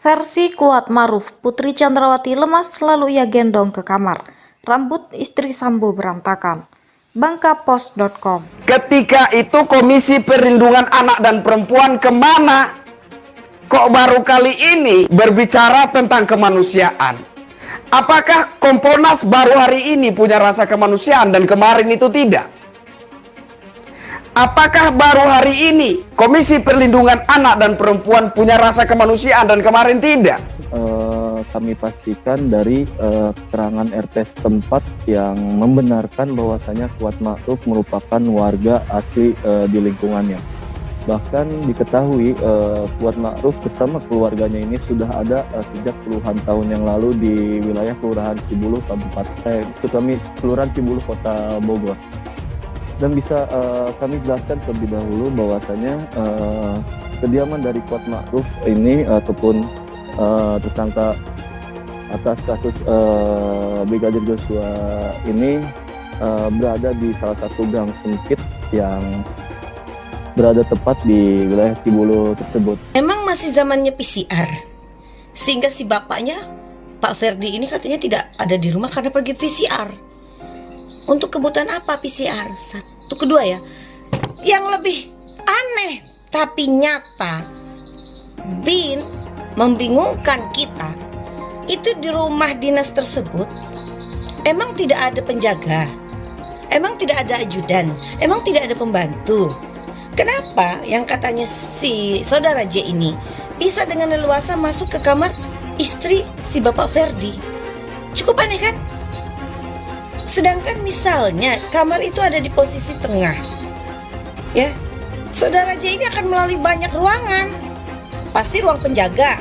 Versi Kuat Maruf, Putri Chandrawati lemas lalu ia gendong ke kamar. Rambut istri Sambo berantakan. Bangkapos.com. Ketika itu Komisi Perlindungan Anak dan Perempuan kemana? Kok baru kali ini berbicara tentang kemanusiaan? Apakah Kompolnas baru hari ini punya rasa kemanusiaan dan kemarin itu tidak? Apakah baru hari ini Komisi Perlindungan Anak dan Perempuan punya rasa kemanusiaan dan kemarin tidak? Kami pastikan dari keterangan RT setempat yang membenarkan bahwasanya Kuat Ma'ruf merupakan warga asli di lingkungannya. Bahkan diketahui Kuat Ma'ruf bersama keluarganya ini sudah ada sejak puluhan tahun yang lalu di wilayah Kelurahan Cibuluh, Kelurahan Cibuluh, Kota Bogor. Dan bisa kami jelaskan terlebih dahulu bahwasanya kediaman dari Kuat Ma'ruf ini ataupun tersangka atas kasus Brigadir Joshua ini berada di salah satu gang sempit yang berada tepat di wilayah Cibuluh tersebut. Memang masih zamannya PCR, sehingga si bapaknya Pak Ferdi ini katanya tidak ada di rumah karena pergi PCR. Untuk kebutuhan apa PCR? Satu, kedua ya, yang lebih aneh tapi nyata, membingungkan kita, itu di rumah dinas tersebut emang tidak ada penjaga, emang tidak ada ajudan, emang tidak ada pembantu. Kenapa yang katanya si saudara J ini bisa dengan leluasa masuk ke kamar istri si Bapak Ferdi? Cukup aneh kan? Sedangkan misalnya kamar itu ada di posisi tengah, ya, saudara J ini akan melalui banyak ruangan. Pasti ruang penjaga,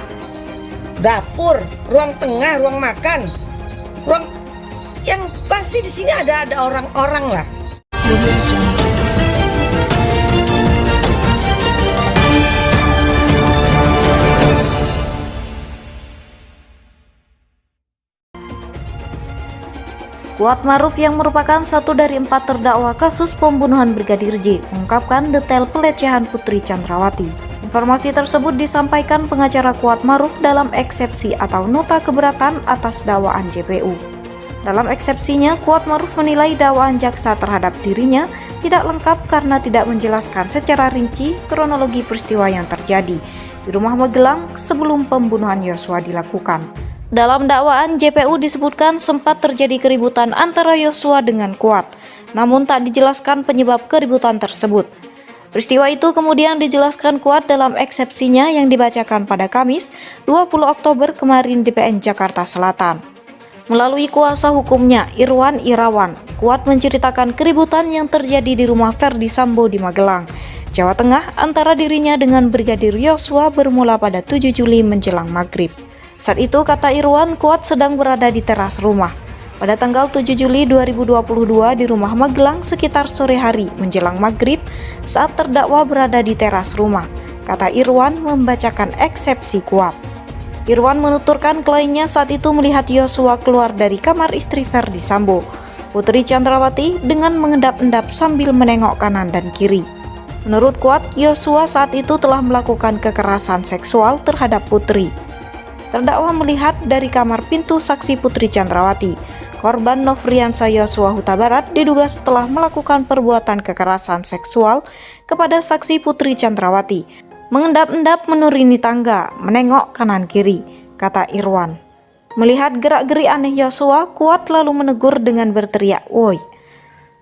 dapur, ruang tengah, ruang makan, ruang yang pasti di sini ada orang-orang lah. Kuat Maruf yang merupakan satu dari 4 terdakwa kasus pembunuhan Brigadir J mengungkapkan detail pelecehan Putri Chandrawati. Informasi tersebut disampaikan pengacara Kuat Maruf dalam eksepsi atau nota keberatan atas dakwaan JPU. Dalam eksepsinya, Kuat Maruf menilai dakwaan jaksa terhadap dirinya tidak lengkap karena tidak menjelaskan secara rinci kronologi peristiwa yang terjadi di rumah Magelang sebelum pembunuhan Yosua dilakukan. Dalam dakwaan JPU disebutkan sempat terjadi keributan antara Yosua dengan Kuat, namun tak dijelaskan penyebab keributan tersebut. Peristiwa itu kemudian dijelaskan Kuat dalam eksepsinya yang dibacakan pada Kamis 20 Oktober kemarin di PN Jakarta Selatan. Melalui kuasa hukumnya, Irwan Irawan, Kuat menceritakan keributan yang terjadi di rumah Ferdi Sambo di Magelang, Jawa Tengah antara dirinya dengan Brigadir Yosua bermula pada 7 Juli menjelang maghrib. Saat itu, kata Irwan, Kuat sedang berada di teras rumah. Pada tanggal 7 Juli 2022 di rumah Magelang sekitar sore hari menjelang maghrib saat terdakwa berada di teras rumah, kata Irwan membacakan eksepsi Kuat. Irwan menuturkan kliennya saat itu melihat Yosua keluar dari kamar istri Ferdi Sambo, Putri Chandrawati, dengan mengendap-endap sambil menengok kanan dan kiri. Menurut Kuat, Yosua saat itu telah melakukan kekerasan seksual terhadap Putri. Terdakwa melihat dari kamar pintu saksi Putri Chandrawati, korban Nofriansah Yosua Huta Barat diduga setelah melakukan perbuatan kekerasan seksual kepada saksi Putri Chandrawati, mengendap-endap menurini tangga, menengok kanan kiri, kata Irwan. Melihat gerak-gerik aneh Yosua, Kuat lalu menegur dengan berteriak, "Woi!"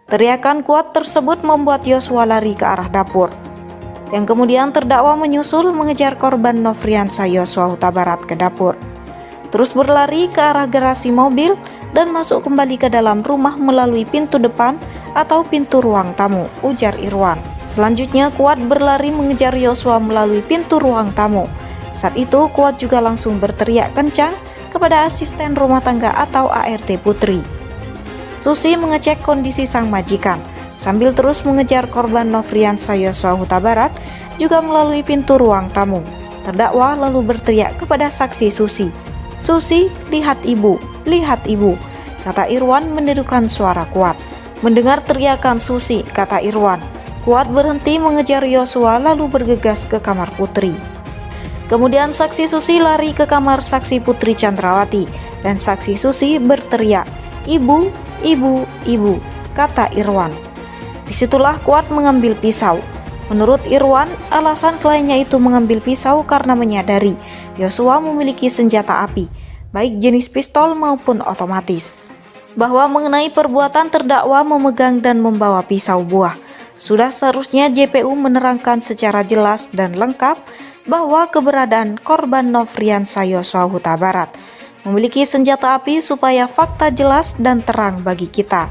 Teriakan Kuat tersebut membuat Yosua lari ke arah dapur. Yang kemudian terdakwa menyusul mengejar korban Nofriansah Yosua Huta Barat ke dapur, terus berlari ke arah garasi mobil dan masuk kembali ke dalam rumah melalui pintu depan atau pintu ruang tamu, ujar Irwan. Selanjutnya Kuat berlari mengejar Yosua melalui pintu ruang tamu. Saat itu Kuat juga langsung berteriak kencang kepada asisten rumah tangga atau ART Putri. Susi mengecek kondisi sang majikan sambil terus mengejar korban Nofriansah Yosua Huta Barat juga melalui pintu ruang tamu. Terdakwa lalu berteriak kepada saksi Susi, "Susi, lihat ibu, lihat ibu," kata Irwan menirukan suara Kuat. Mendengar teriakan Susi, kata Irwan, Kuat berhenti mengejar Yosua lalu bergegas ke kamar Putri. Kemudian saksi Susi lari ke kamar saksi Putri Chandrawati dan saksi Susi berteriak, "Ibu, ibu, ibu," kata Irwan. Disitulah Kuat mengambil pisau. Menurut Irwan, alasan kliennya itu mengambil pisau karena menyadari Yosua memiliki senjata api, baik jenis pistol maupun otomatis. Bahwa mengenai perbuatan terdakwa memegang dan membawa pisau buah, sudah seharusnya JPU menerangkan secara jelas dan lengkap bahwa keberadaan korban Nofriansah Yosua Huta Barat memiliki senjata api supaya fakta jelas dan terang bagi kita.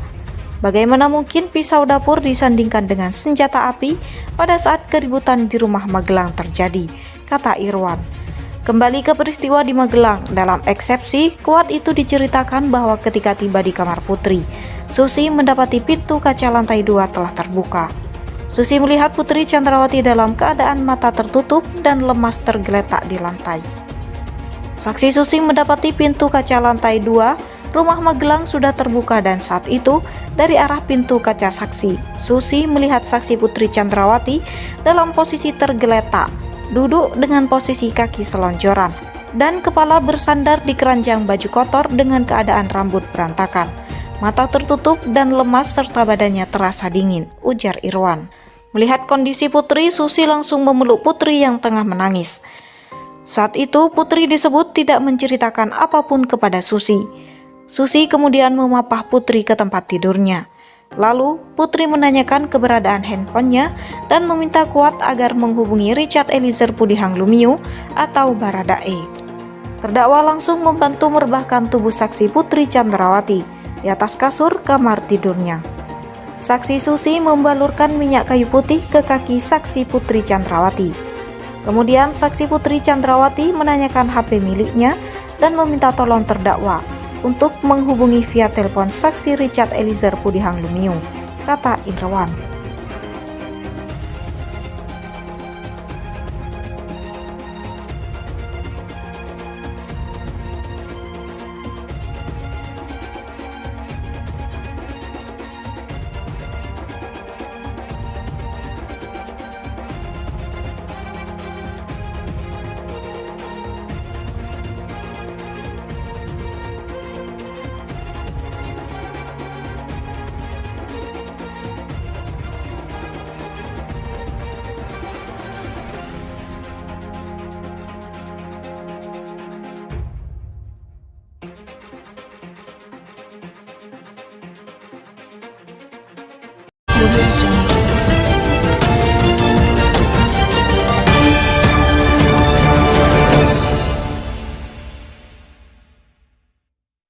Bagaimana mungkin pisau dapur disandingkan dengan senjata api pada saat keributan di rumah Magelang terjadi, kata Irwan. Kembali ke peristiwa di Magelang, dalam eksepsi, Kuat itu diceritakan bahwa ketika tiba di kamar Putri, Susi mendapati pintu kaca lantai 2 telah terbuka. Susi melihat Putri Chandrawati dalam keadaan mata tertutup dan lemas tergeletak di lantai. Saksi Susi mendapati pintu kaca lantai 2 rumah Magelang sudah terbuka dan saat itu dari arah pintu kaca saksi, Susi melihat saksi Putri Chandrawati dalam posisi tergeletak, duduk dengan posisi kaki selonjoran dan kepala bersandar di keranjang baju kotor dengan keadaan rambut berantakan, mata tertutup dan lemas serta badannya terasa dingin, ujar Irwan. Melihat kondisi Putri, Susi langsung memeluk Putri yang tengah menangis. Saat itu Putri disebut tidak menceritakan apapun kepada Susi. Susi kemudian memapah Putri ke tempat tidurnya. Lalu Putri menanyakan keberadaan handphonenya dan meminta Kuat agar menghubungi Richard Eliezer Pudihang Lumiu atau Baradae. Terdakwa langsung membantu merebahkan tubuh saksi Putri Chandrawati di atas kasur kamar tidurnya. Saksi Susi membalurkan minyak kayu putih ke kaki saksi Putri Chandrawati. Kemudian saksi Putri Chandrawati menanyakan HP miliknya dan meminta tolong terdakwa untuk menghubungi via telepon saksi Richard Eliezer Pudihang Lumiu, kata Irwan.